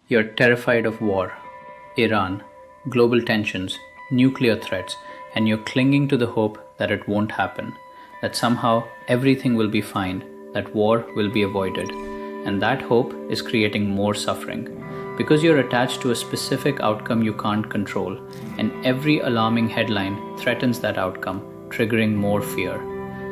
You're terrified of war, Iran, global tensions, nuclear threats, and you're clinging to the hope that it won't happen, that somehow everything will be fine, that war will be avoided. And that hope is creating more suffering because you're attached to a specific outcome you can't control, and every alarming headline threatens that outcome, triggering more fear.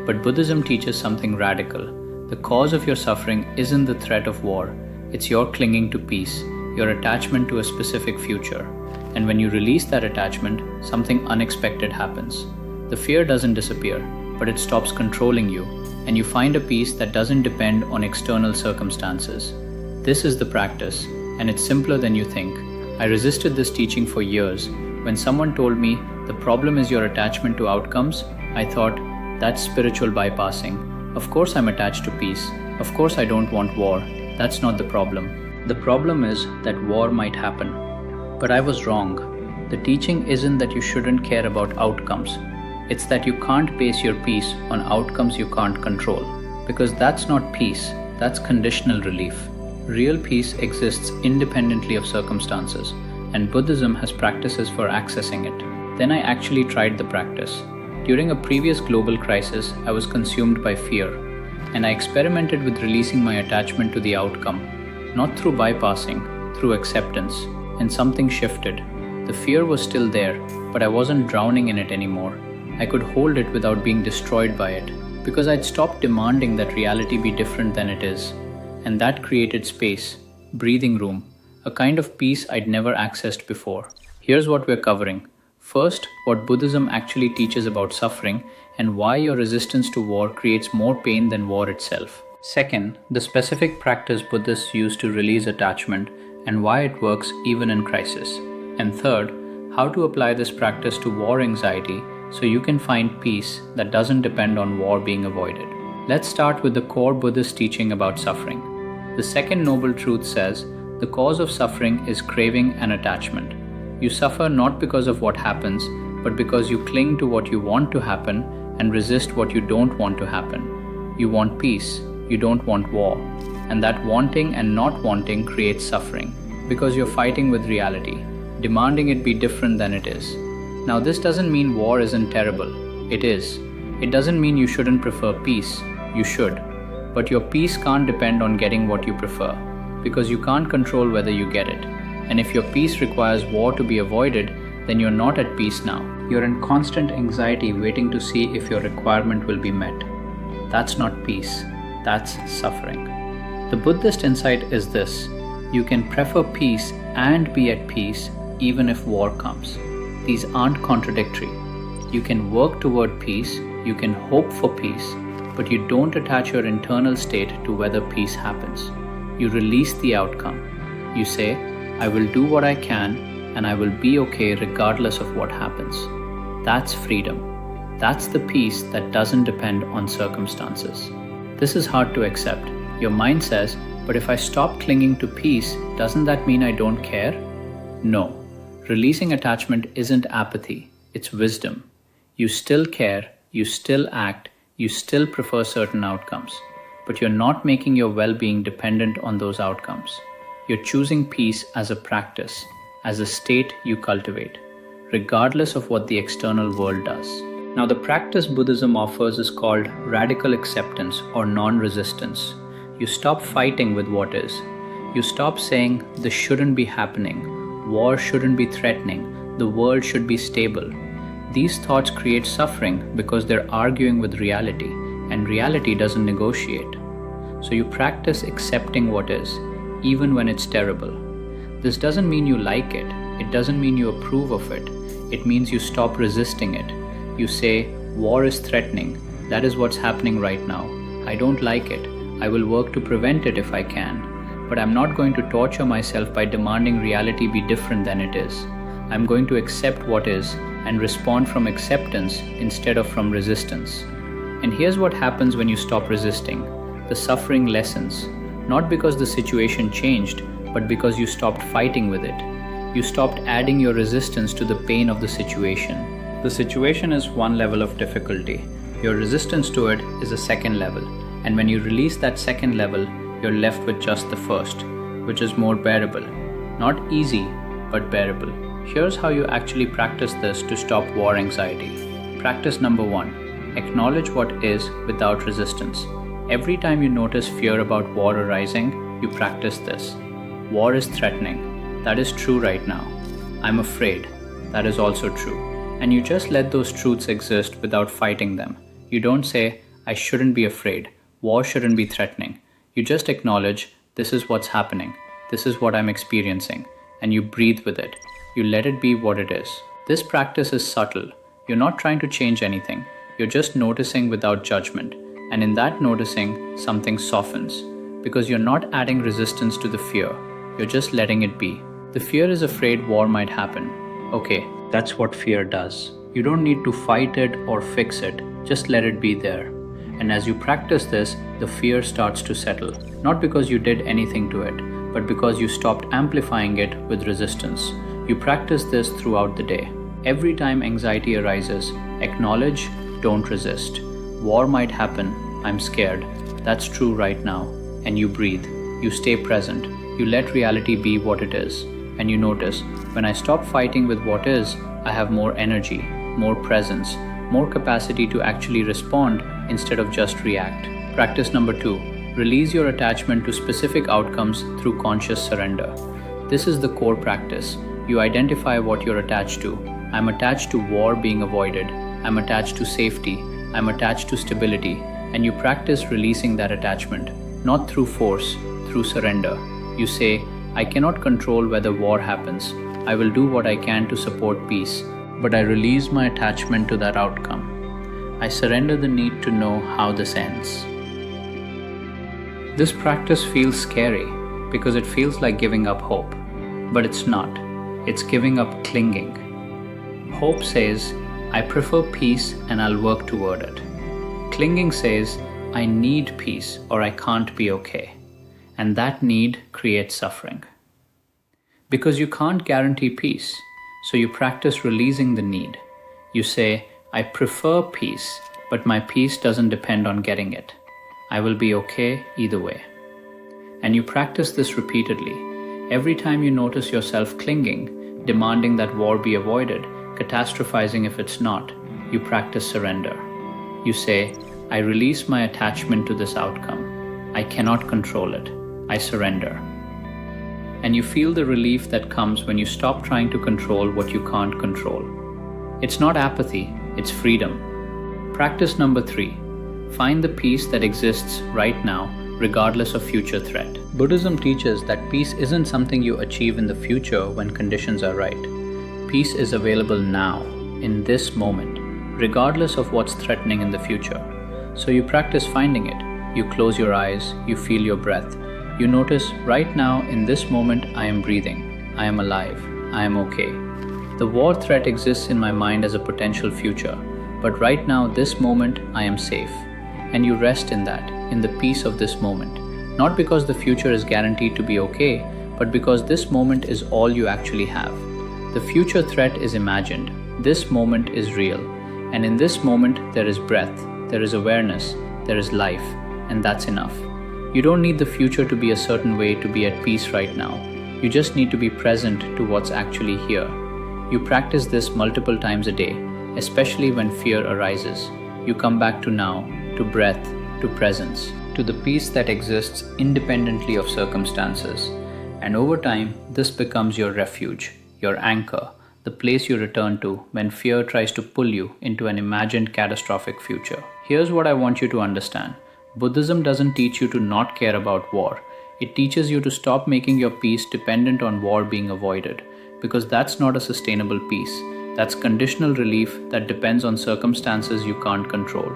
But Buddhism teaches something radical. The cause of your suffering isn't the threat of war, it's your clinging to peace, your attachment to a specific future. And when you release that attachment, something unexpected happens. The fear doesn't disappear, but it stops controlling you, and you find a peace that doesn't depend on external circumstances. This is the practice, and it's simpler than you think. I resisted this teaching for years. When someone told me the problem is your attachment to outcomes, I thought, that's spiritual bypassing. Of course I'm attached to peace. Of course I don't want war. That's not the problem. The problem is that war might happen. But I was wrong. The teaching isn't that you shouldn't care about outcomes. It's that you can't base your peace on outcomes you can't control. Because that's not peace, that's conditional relief. Real peace exists independently of circumstances, and Buddhism has practices for accessing it. Then I actually tried the practice. During a previous global crisis, I was consumed by fear, and I experimented with releasing my attachment to the outcome, not through bypassing, through acceptance, and something shifted. The fear was still there, but I wasn't drowning in it anymore. I could hold it without being destroyed by it, because I'd stopped demanding that reality be different than it is, and that created space, breathing room, a kind of peace I'd never accessed before. Here's what we're covering. First, what Buddhism actually teaches about suffering and why your resistance to war creates more pain than war itself. Second, the specific practice Buddhists use to release attachment and why it works even in crisis. And third, how to apply this practice to war anxiety so you can find peace that doesn't depend on war being avoided. Let's start with the core Buddhist teaching about suffering. The second noble truth says, the cause of suffering is craving and attachment. You suffer not because of what happens, but because you cling to what you want to happen and resist what you don't want to happen. You want peace, you don't want war. And that wanting and not wanting creates suffering, because you're fighting with reality, demanding it be different than it is. Now this doesn't mean war isn't terrible. It is. It doesn't mean you shouldn't prefer peace. You should. But your peace can't depend on getting what you prefer, because you can't control whether you get it. And if your peace requires war to be avoided, then you're not at peace now. You're in constant anxiety waiting to see if your requirement will be met. That's not peace. That's suffering. The Buddhist insight is this: you can prefer peace and be at peace even if war comes. These aren't contradictory. You can work toward peace, you can hope for peace, but you don't attach your internal state to whether peace happens. You release the outcome. You say, I will do what I can and I will be okay regardless of what happens. That's freedom. That's the peace that doesn't depend on circumstances. This is hard to accept. Your mind says, but if I stop clinging to peace, doesn't that mean I don't care? No. Releasing attachment isn't apathy, it's wisdom. You still care, you still act, you still prefer certain outcomes, but you're not making your well-being dependent on those outcomes. You're choosing peace as a practice, as a state you cultivate, regardless of what the external world does. Now, the practice Buddhism offers is called radical acceptance or non-resistance. You stop fighting with what is. You stop saying, this shouldn't be happening, war shouldn't be threatening, the world should be stable. These thoughts create suffering because they're arguing with reality, and reality doesn't negotiate. So you practice accepting what is, even when it's terrible. This doesn't mean you like it. It doesn't mean you approve of it. It means you stop resisting it. You say, war is threatening. That is what's happening right now. I don't like it. I will work to prevent it if I can. But I'm not going to torture myself by demanding reality be different than it is. I'm going to accept what is and respond from acceptance instead of from resistance. And here's what happens when you stop resisting. The suffering lessens, not because the situation changed, but because you stopped fighting with it. You stopped adding your resistance to the pain of the situation. The situation is one level of difficulty. Your resistance to it is a second level. And when you release that second level, you're left with just the first, which is more bearable. Not easy, but bearable. Here's how you actually practice this to stop war anxiety. Practice number 1. Acknowledge what is without resistance. Every time you notice fear about war arising, you practice this. War is threatening. That is true right now. I'm afraid. That is also true. And you just let those truths exist without fighting them. You don't say, I shouldn't be afraid. War shouldn't be threatening. You just acknowledge, this is what's happening. This is what I'm experiencing. And you breathe with it. You let it be what it is. This practice is subtle. You're not trying to change anything. You're just noticing without judgment. And in that noticing, something softens. Because you're not adding resistance to the fear. You're just letting it be. The fear is afraid war might happen. Okay, that's what fear does. You don't need to fight it or fix it. Just let it be there. And as you practice this, the fear starts to settle. Not because you did anything to it, but because you stopped amplifying it with resistance. You practice this throughout the day. Every time anxiety arises, acknowledge, don't resist. War might happen, I'm scared. That's true right now. And you breathe. You stay present. You let reality be what it is. And you notice, when I stop fighting with what is, I have more energy, more presence, more capacity to actually respond instead of just react. Practice number 2. Release your attachment to specific outcomes through conscious surrender. This is the core practice. You identify what you're attached to. I'm attached to war being avoided. I'm attached to safety. I'm attached to stability. And you practice releasing that attachment, not through force, through surrender. You say, I cannot control whether war happens. I will do what I can to support peace, but I release my attachment to that outcome. I surrender the need to know how this ends. This practice feels scary because it feels like giving up hope, but it's not. It's giving up clinging. Hope says, I prefer peace and I'll work toward it. Clinging says, I need peace or I can't be okay. And that need creates suffering. Because you can't guarantee peace, so you practice releasing the need. You say, I prefer peace, but my peace doesn't depend on getting it. I will be okay either way. And you practice this repeatedly. Every time you notice yourself clinging, demanding that war be avoided, catastrophizing if it's not, you practice surrender. You say, I release my attachment to this outcome. I cannot control it. I surrender. And you feel the relief that comes when you stop trying to control what you can't control. It's not apathy, it's freedom. Practice number 3. Find the peace that exists right now, regardless of future threat. Buddhism teaches that peace isn't something you achieve in the future when conditions are right. Peace is available now, in this moment, regardless of what's threatening in the future. So you practice finding it. You close your eyes, you feel your breath. You notice, right now, in this moment, I am breathing. I am alive. I am okay. The war threat exists in my mind as a potential future, but right now, this moment, I am safe. And you rest in that, in the peace of this moment. Not because the future is guaranteed to be okay, but because this moment is all you actually have. The future threat is imagined. This moment is real. And in this moment, there is breath, there is awareness, there is life, and that's enough. You don't need the future to be a certain way to be at peace right now. You just need to be present to what's actually here. You practice this multiple times a day, especially when fear arises. You come back to now, to breath, to presence, to the peace that exists independently of circumstances. And over time, this becomes your refuge, your anchor, the place you return to when fear tries to pull you into an imagined catastrophic future. Here's what I want you to understand. Buddhism doesn't teach you to not care about war. It teaches you to stop making your peace dependent on war being avoided, because that's not a sustainable peace. That's conditional relief that depends on circumstances you can't control.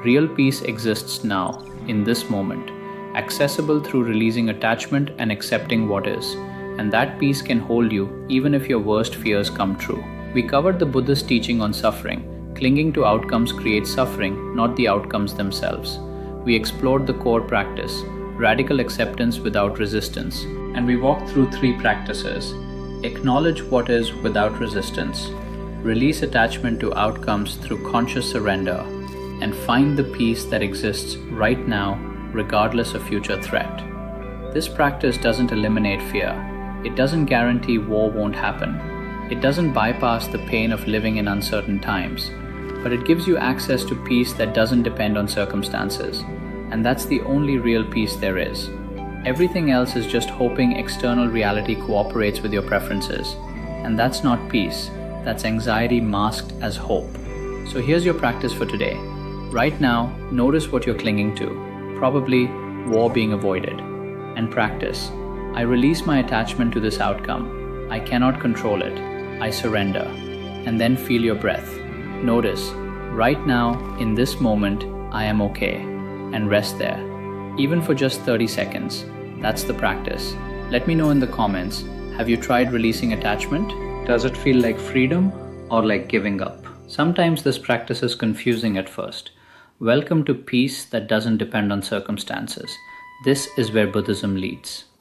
Real peace exists now, in this moment, accessible through releasing attachment and accepting what is. And that peace can hold you even if your worst fears come true. We covered the Buddhist teaching on suffering. Clinging to outcomes creates suffering, not the outcomes themselves. We explored the core practice, radical acceptance without resistance, and we walked through 3 practices. Acknowledge what is without resistance, release attachment to outcomes through conscious surrender, and find the peace that exists right now, regardless of future threat. This practice doesn't eliminate fear. It doesn't guarantee war won't happen. It doesn't bypass the pain of living in uncertain times, but it gives you access to peace that doesn't depend on circumstances. And that's the only real peace there is. Everything else is just hoping external reality cooperates with your preferences. And that's not peace, that's anxiety masked as hope. So here's your practice for today. Right now, notice what you're clinging to, probably war being avoided. And practice. I release my attachment to this outcome. I cannot control it. I surrender. And then feel your breath. Notice, right now, in this moment, I am okay. And rest there. Even for just 30 seconds. That's the practice. Let me know in the comments, have you tried releasing attachment? Does it feel like freedom or like giving up? Sometimes this practice is confusing at first. Welcome to peace that doesn't depend on circumstances. This is where Buddhism leads.